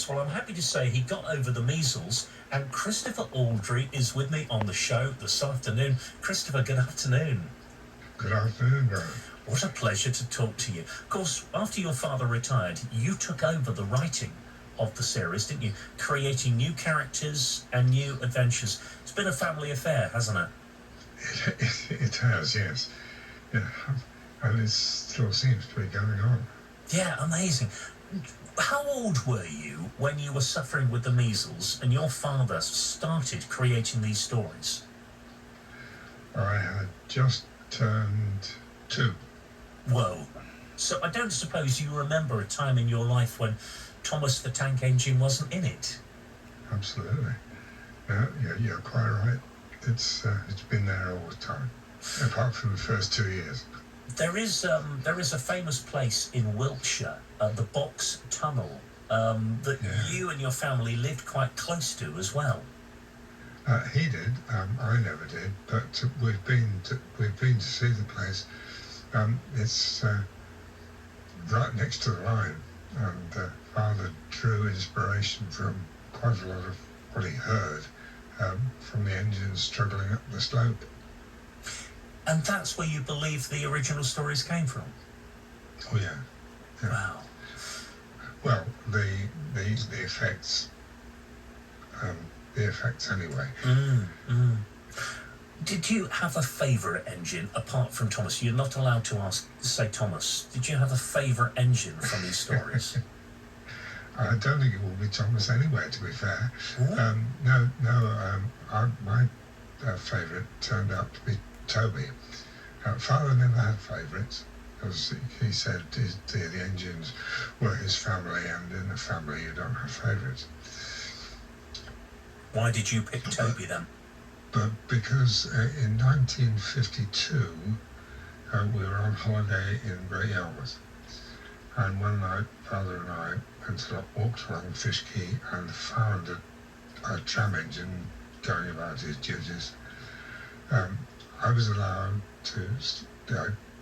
Well, I'm happy to say he got over the measles, and Christopher Awdry is with me on the show this afternoon. Christopher, good afternoon. Good afternoon, Brian. What a pleasure to talk to you. Of course, after your father retired, you took over the writing of the series, didn't you? Creating new characters and new adventures. It's been a family affair, hasn't it? It has, yes. Yeah, and it still seems to be going on. Yeah, amazing. How old were you when you were suffering with the measles and your father started creating these stories? I had just turned 2. Whoa. So I don't suppose you remember a time in your life when Thomas the Tank Engine wasn't in it? Absolutely. No, you're quite right. It's been there all the time, apart from the first 2 years. There is a famous place in Wiltshire, the Box Tunnel, that you and your family lived quite close to as well. He did. I never did, but we've been to see the place. It's right next to the line, and Father drew inspiration from quite a lot of what he heard from the engines struggling up the slope. And that's where you believe the original stories came from? Oh yeah. Wow. Well, the effects. The effects anyway. Did you have a favourite engine apart from Thomas? You're not allowed to say Thomas. Did you have a favourite engine from these stories? I don't think it will be Thomas anyway, to be fair. My favourite turned out to be Toby. Father never had favourites, because he said the engines were his family, and in a family you don't have favourites. Why did you pick Toby then? But because in 1952 we were on holiday in Great Yarmouth, and one night Father and I walked along Fish Quay and found a tram engine going about his duties. I was allowed to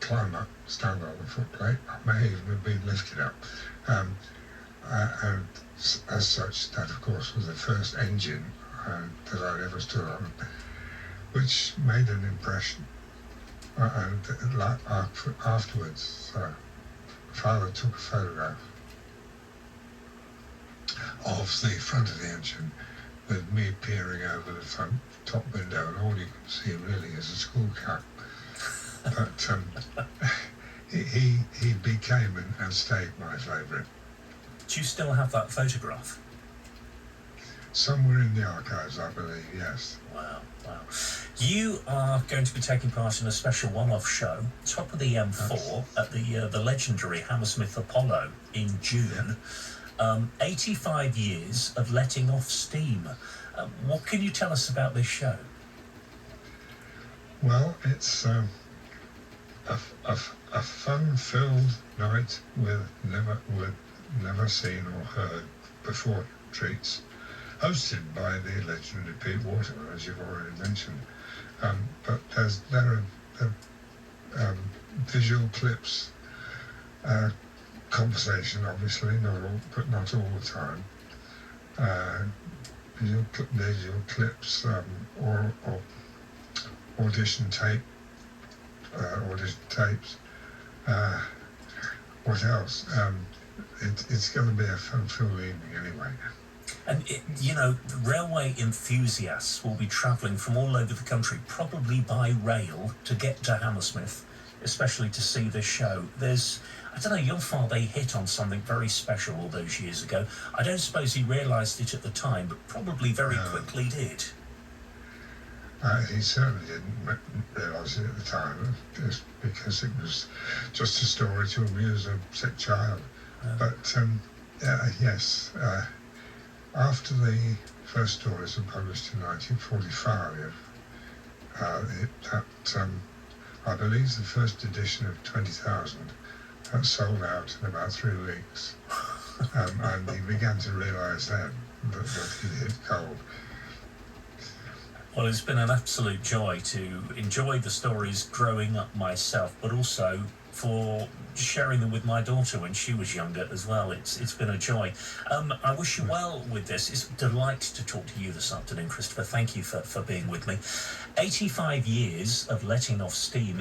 climb up, stand on the footplate. I may even have been lifted up. And as such, that of course was the first engine that I'd ever stood on, which made an impression. And afterwards, Father took a photograph of the front of the engine with me peering over the front top window, and all you can see really is a school cap. But he became and stayed my favourite. Do you still have that photograph? Somewhere in the archives, I believe, yes. Wow. You are going to be taking part in a special one-off show, top of the M4, at the legendary Hammersmith Apollo in June. 85 years of letting off steam. What can you tell us about this show? Well, it's a fun-filled night with never seen or heard before treats, hosted by the legendary Pete Waterman, as you've already mentioned. But there are visual clips, conversation, obviously, but not all the time. Visual clips, or audition tapes. What else? It's going to be a fun-filled evening anyway. And, railway enthusiasts will be travelling from all over the country, probably by rail, to get to Hammersmith, especially to see this show. I don't know, your father hit on something very special all those years ago. I don't suppose he realised it at the time, but probably very quickly did. He certainly didn't realise it at the time, just because it was just a story to amuse a sick child. But, yes, after the first stories were published in 1945, I believe the first edition of 20,000 sold out in about 3 weeks. And he began to realise then that he hit gold. Well, it's been an absolute joy to enjoy the stories growing up myself, but also for sharing them with my daughter when she was younger as well. It's been a joy. I wish you well with this. It's a delight to talk to you this afternoon, Christopher. Thank you for being with me. 85 years of letting off steam